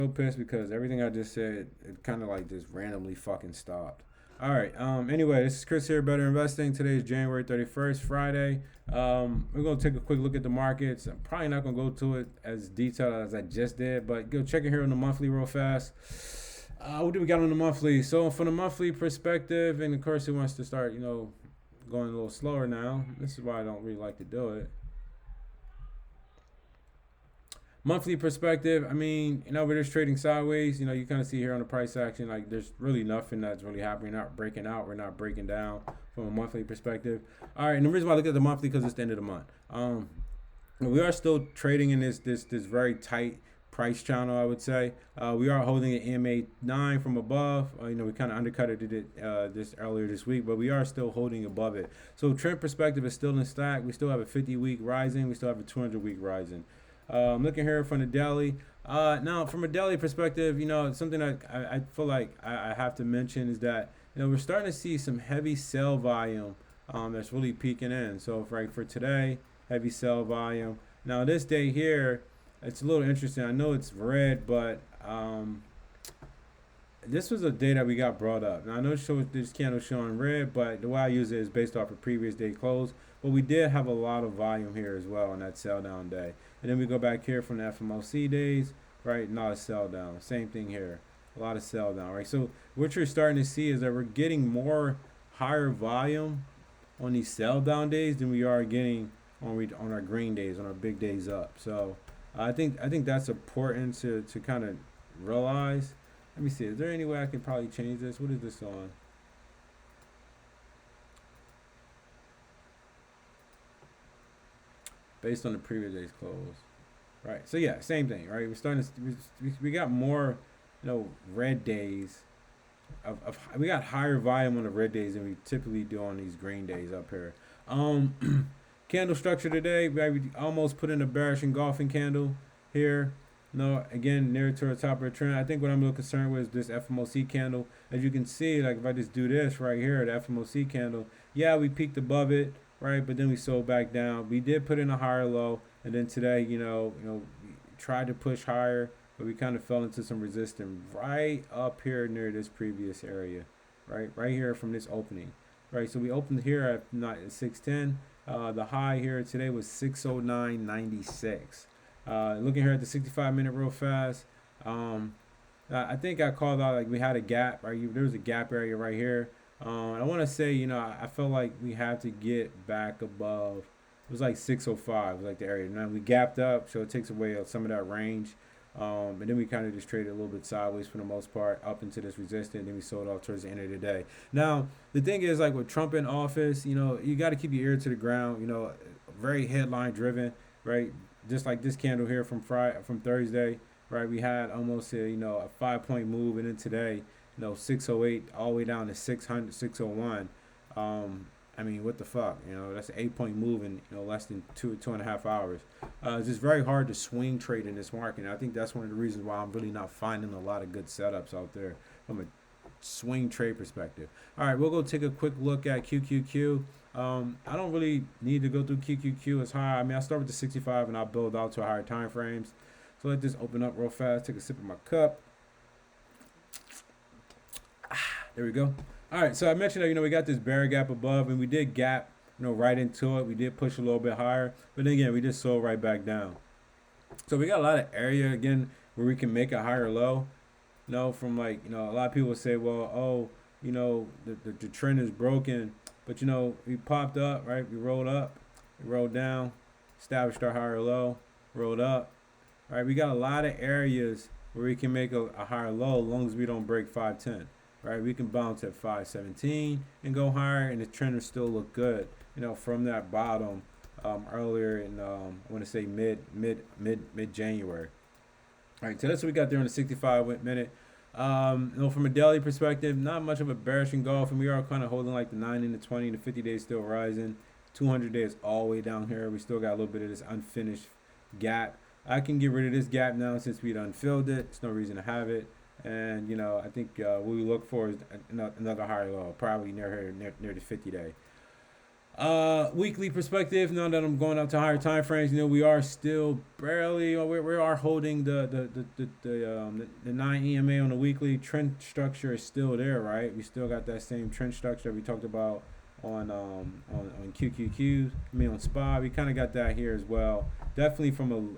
So pissed because everything I just said, it kind of like just randomly fucking stopped. All right. Anyway, this is Chris here, Better Investing. Today is January 31st, Friday. We're gonna take a quick look at the markets. I'm probably not gonna go to it as detailed as I just did, but go check it here on the monthly real fast. What do we got on the monthly? So from the monthly perspective, and of course it wants to start, going a little slower now. This is why I don't really like to do it. Monthly perspective, I mean, we're just trading sideways. You kind of see here on the price action, like there's really nothing that's really happening. We're not breaking out. We're not breaking down from a monthly perspective. All right, and the reason why I look at the monthly because it's the end of the month. We are still trading in this very tight price channel, I would say. We are holding an EMA 9 from above. We kind of undercutted it this earlier this week, but we are still holding above it. So trend perspective is still in stack. We still have a 50-week rising. We still have a 200-week rising. Looking here from the daily. Now, from a daily perspective, something that I feel like I have to mention is that we're starting to see some heavy sell volume that's really peaking in. So for today, heavy sell volume. Now this day here, it's a little interesting. I know it's red, but this was a day that we got brought up. Now I know this candle showing red, but the way I use it is based off of previous day close. But we did have a lot of volume here as well on that sell down day. And then we go back here from the FMOC days, right? Not a sell down. Same thing here. A lot of sell down, right? So what you're starting to see is that we're getting more higher volume on these sell down days than we are getting on our green days, on our big days up. So I think that's important to kind of realize. Let me see. Is there any way I can probably change this? What is this on? Based on the previous day's close, right? So yeah, same thing, right? We're starting to we got more, red days. We got higher volume on the red days than we typically do on these green days up here. Candle structure today, we almost put in a bearish engulfing candle here. No, again, near to the top of the trend. I think what I'm a little concerned with is this FMOC candle. As you can see, like if I just do this right here, the FMOC candle, yeah, we peaked above it, right? But then we sold back down. We did put in a higher low, and then today, we tried to push higher, but we kind of fell into some resistance right up here near this previous area, right here from this opening, right? So we opened here at not 610. The high here today was 609.96. Looking here at the 65-minute real fast. I think I called out like we had a gap. Right, there was a gap area right here. I want to say, I felt like we had to get back above. It was like 605, was like the area. Now we gapped up, so it takes away some of that range. And then we kind of just traded a little bit sideways for the most part up into this resistance. And then we sold off towards the end of the day. Now the thing is, like with Trump in office, you got to keep your ear to the ground. Very headline driven, right? Just like this candle here from Thursday, right? We had almost a 5-point move, and then today, 608 all the way down to 600, 601. I mean, what the fuck? That's an 8-point move in less than two and a half hours. It's just very hard to swing trade in this market. And I think that's one of the reasons why I'm really not finding a lot of good setups out there from a swing trade perspective. All right, we'll go take a quick look at QQQ. I don't really need to go through QQQ as high. I mean, I start with the 65 and I'll build out to higher time frames. So let this open up real fast. Take a sip of my cup. There we go. All right, so I mentioned that we got this bear gap above, and we did gap right into it. We did push a little bit higher, but then again we just sold right back down. So we got a lot of area again where we can make a higher low. From like a lot of people say, well, the trend is broken, but we popped up, right? We rolled up, we rolled down, established our higher low, rolled up. Right, we got a lot of areas where we can make a higher low as long as we don't break 510. Right, we can bounce at 517 and go higher, and the trend will still look good. From that bottom earlier in I want to say mid January. All right, so that's what we got there on the 65 minute. From a daily perspective, not much of a bearish engulf, and we are kind of holding like the 9 and the 20, and the 50 days still rising. 200 days all the way down here. We still got a little bit of this unfinished gap. I can get rid of this gap now since we done filled it. There's no reason to have it. And I think what we look for is another higher low, probably near the 50 day. Weekly perspective. Now that I'm going out to higher time frames, we are still barely. We are holding the 9 EMA on the weekly. Trend structure is still there, right? We still got that same trend structure that we talked about on QQQs. I mean on SPA. We kind of got that here as well. Definitely from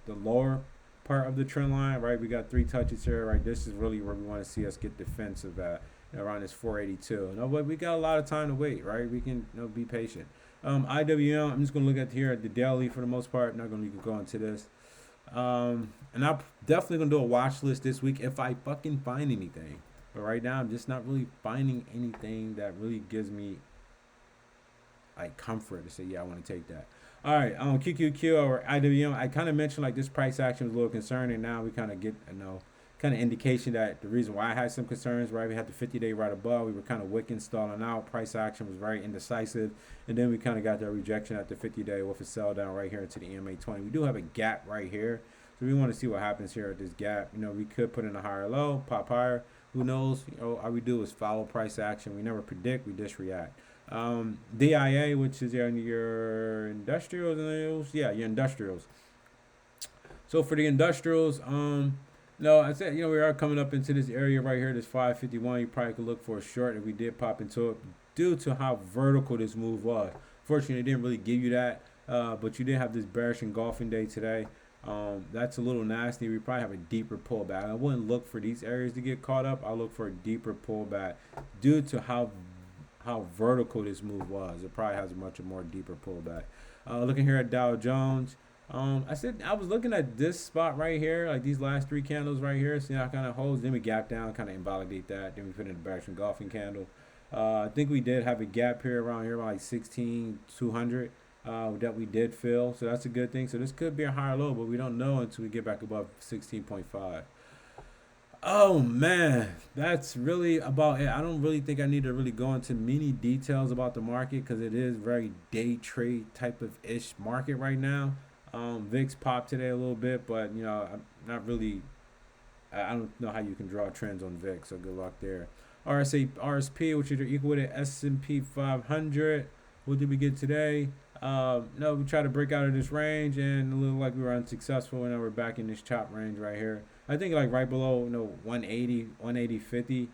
the lower part of the trend line, right? We got 3 touches here, right? This is really where we want to see us get defensive at, around this 482. No, but we got a lot of time to wait, right? We can be patient. IWM, I'm just gonna look at here at the daily for the most part. I'm not gonna go into this. And I'm definitely gonna do a watch list this week if I fucking find anything. But right now, I'm just not really finding anything that really gives me like comfort to say, yeah, I want to take that. All right, QQQ or IWM, I kind of mentioned like this price action was a little concerning. Now we kind of get kind of indication that the reason why I had some concerns, right? We had the 50-day right above. We were kind of wicking, stalling out. Price action was very indecisive, and then we kind of got that rejection at the 50-day with a sell down right here into the EMA 20. We do have a gap right here, so we want to see what happens here at this gap. We could put in a higher low, pop higher. Who knows? All we do is follow price action. We never predict. We just react. DIA, which is your industrials, your industrials. So for the industrials, no, I said, we are coming up into this area right here, this 551. You probably could look for a short if we did pop into it due to how vertical this move was. Fortunately, it didn't really give you that, but you did have this bearish engulfing day today. That's a little nasty. We probably have a deeper pullback. I wouldn't look for these areas to get caught up. I'll look for a deeper pullback due to how vertical this move was. It probably has a much more deeper pullback. Looking here at Dow Jones. I said I was looking at this spot right here, like these last 3 candles right here. See how kind of holds. Then we gap down, kind of invalidate that. Then we put in a bearish engulfing candle. I think we did have a gap here around like 16,200 that we did fill. So that's a good thing. So this could be a higher low, but we don't know until we get back above 16.5. Oh man, that's really about it. I don't really think I need to really go into many details about the market because it is very day trade type of ish market right now. VIX popped today a little bit, but I'm not really. I don't know how you can draw trends on VIX, so good luck there. RSP, which is equal to S&P 500. What did we get today? No, we tried to break out of this range, and it looked like we were unsuccessful, and now we're back in this chop range right here. I think like right below 180.50.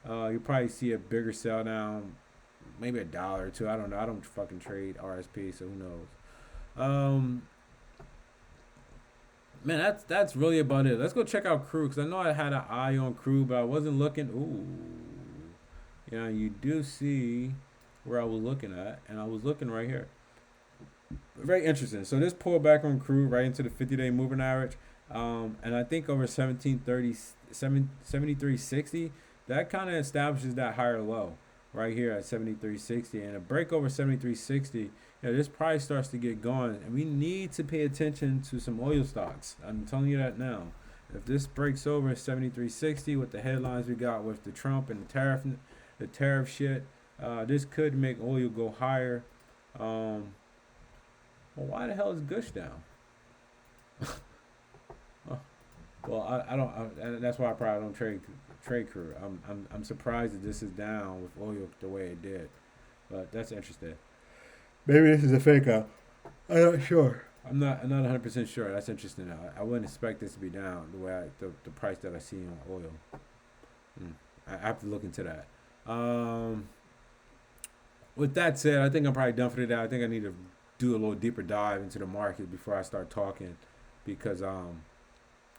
You'll probably see a bigger sell down, maybe $1 or $2. I don't know. I don't fucking trade RSP, so who knows? Man, that's really about it. Let's go check out crude because I know I had an eye on crude, but I wasn't looking. Ooh, you do see where I was looking at, and I was looking right here. Very interesting. So this pulled back on crude right into the 50-day moving average, and I think over 73.60, that kind of establishes that higher low right here at 73.60, and a break over 73.60. This price starts to get going, and we need to pay attention to some oil stocks. I'm telling you that now. If this breaks over 73.60 with the headlines we got with the Trump and the tariff shit, this could make oil go higher. Well, why the hell is Gush down? Well, I don't. That's why I probably don't trade crude. I'm surprised that this is down with oil the way it did, but that's interesting. Maybe this is a fake out. I'm not sure. I'm not 100% sure. That's interesting. I wouldn't expect this to be down the way the price that I see on oil. I have to look into that. With that said, I think I'm probably done for today. I think I need to do a little deeper dive into the market before I start talking because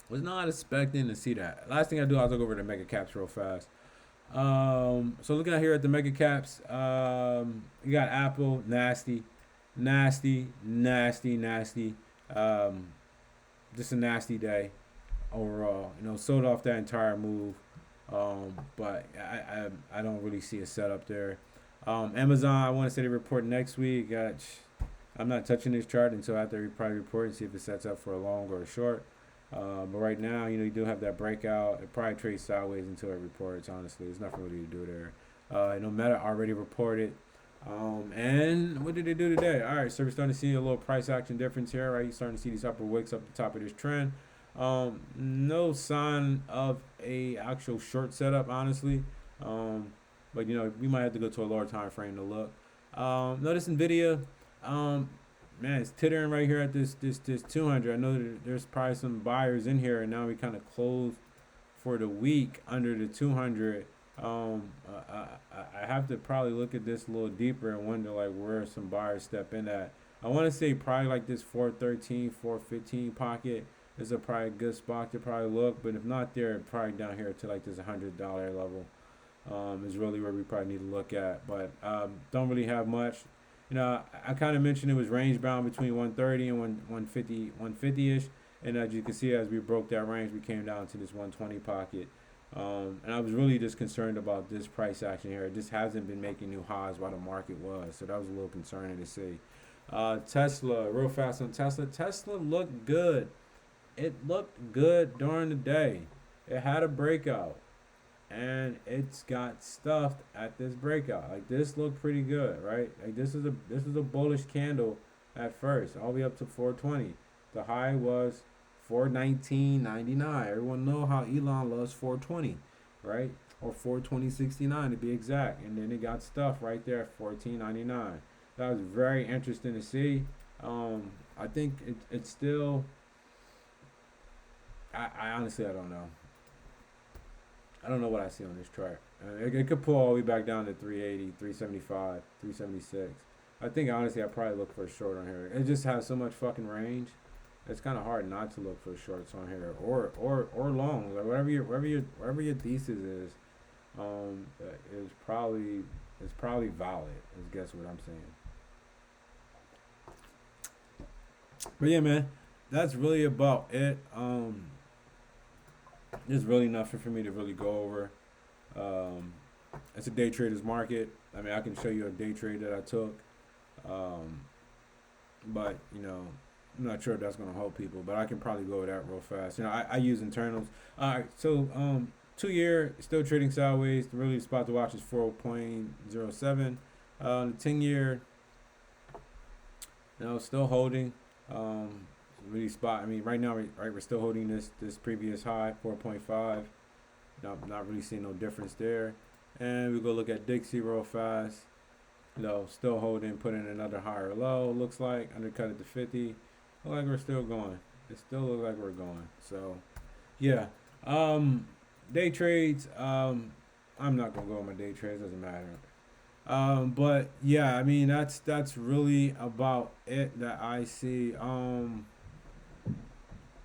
was not expecting to see that. Last thing I do, I'll look over the mega caps real fast. So looking at here at the mega caps, you got Apple, nasty. Just a nasty day overall. Sold off that entire move, but I don't really see a setup there. Amazon, I want to say they report next week. I'm not touching this chart until after they probably report and see if it sets up for a long or a short. But right now, you do have that breakout. It probably trades sideways until it reports, honestly. There's nothing really to do there. No Meta already reported. And what did they do today? All right, so we're starting to see a little price action difference here, right? You're starting to see these upper wicks up the top of this trend. No sign of a actual short setup, honestly. But, we might have to go to a lower time frame to look. Notice Nvidia, um, man, it's teetering right here at this 200. I know that there's probably some buyers in here, and now we kind of closed for the week under the 200. I have to probably look at this a little deeper and wonder like where some buyers step in at. I want to say probably like this 413, 415 pocket is a probably good spot to probably look, but if not there, probably down here to like this $100 level is really where we probably need to look at. But don't really have much. You know, I kind of mentioned it was range bound between 130 and 150, 150 ish. And as you can see, as we broke that range, we came down to this 120 pocket. And I was really just concerned about this price action here. It just hasn't been making new highs while the market was. So that was a little concerning to see. Tesla, real fast on Tesla. Tesla looked good. It looked good during the day. It had a breakout. And it's got stuffed at this breakout. Like this looked pretty good, right? Like this is a bullish candle at first, all the way up to 420. The high was 419.99. Everyone know how Elon loves 420, right? Or 420.69 to be exact. And then it got stuffed right there at 14.99. That was very interesting to see. I think it's still. I honestly I don't know. I don't know what I see on this chart. It could pull all the way back down to 380, 375, 376. I think honestly I probably look for a short on here. It just has so much fucking range. It's kind of hard not to look for shorts on here or long. Like whatever your thesis is probably valid. Is guess what I'm saying. But yeah, man, that's really about it. There's really nothing for me to really go over. It's a day trader's market. I mean, I can show you a day trade that I took, but you know, I'm not sure if that's gonna help people. But I can probably go over that real fast. You know, I use internals. All right, so 2 year still trading sideways. The really spot to watch is 4.07. The 10-year, you know, still holding. Really spot. I mean, right now, we're still holding this previous high, 4.5. Not really seeing no difference there. And we go look at Dixie real fast. You know, still holding, putting another higher low. Looks like undercut at the 50. Look like we're still going. It still looks like we're going. So, yeah. Day trades. I'm not gonna go on my day trades. Doesn't matter. But yeah, I mean that's really about it that I see.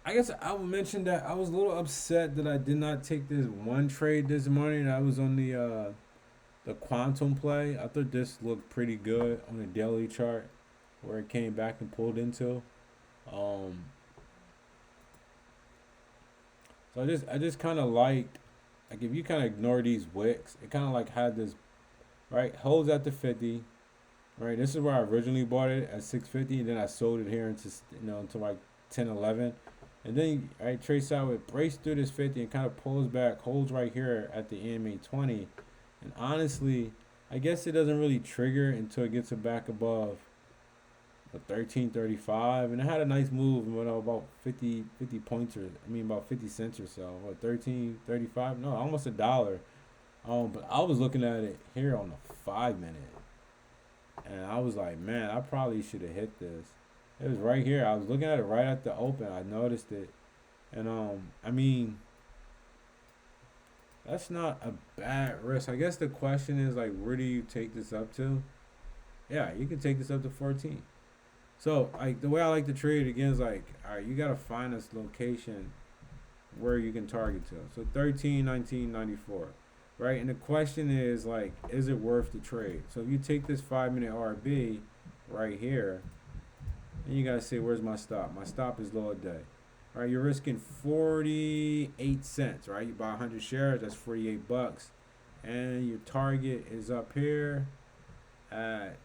I guess I will mention that I was a little upset that I did not take this one trade this morning. I was on the quantum play. I thought this looked pretty good on the daily chart where it came back and pulled into. So I just kind of liked, like if you kind of ignore these wicks, it kind of like had this, right, holds at the 50, right? This is where I originally bought it at 650, and then I sold it here into like 10, 11. And then I trace out it, breaks through this 50 and kind of pulls back, holds right here at the EMA 20. And honestly, I guess it doesn't really trigger until it gets it back above the 1335. And it had a nice move, you know, about 50 points about 50 cents or so. What, 1335? No, almost $1. But I was looking at it here on the 5-minute. And I was like, man, I probably should have hit this. It was right here. I was looking at it right at the open. I noticed it. And I mean, that's not a bad risk. I guess the question is like, where do you take this up to? Yeah, you can take this up to 14. So like the way I like to trade again is like, all right, you gotta find this location where you can target to. So 13, 19, 94. Right? And the question is like, is it worth the trade? So if you take this 5-minute RB right here, and you gotta say, where's my stop? My stop is low a day. All right, you're risking 48 cents, right? You buy 100 shares, that's $48. And your target is up here at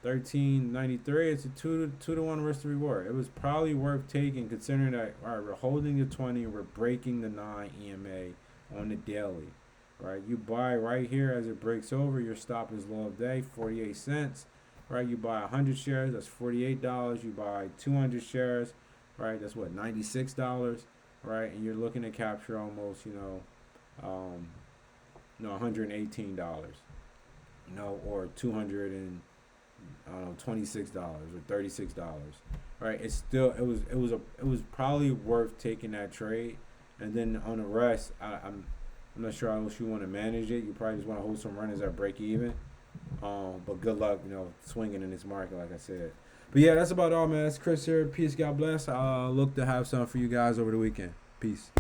13.93. It's a 2-to-1 risk to reward. It was probably worth taking considering that, all right, we're holding the 20 and we're breaking the 9 EMA on the daily, right? You buy right here as it breaks over, your stop is low of day, 48 cents. Right, you buy 100 shares, that's $48. You buy 200 shares, right, that's what, $96, right? And you're looking to capture almost, $118. or $226 or $36. Right? It's still it was probably worth taking that trade, and then on the rest, I'm not sure how else you want to manage it. You probably just want to hold some runners at break even. But good luck, swinging in this market, like I said. But yeah, that's about all, man. That's Chris here. Peace. God bless. I'll look to have something for you guys over the weekend. Peace.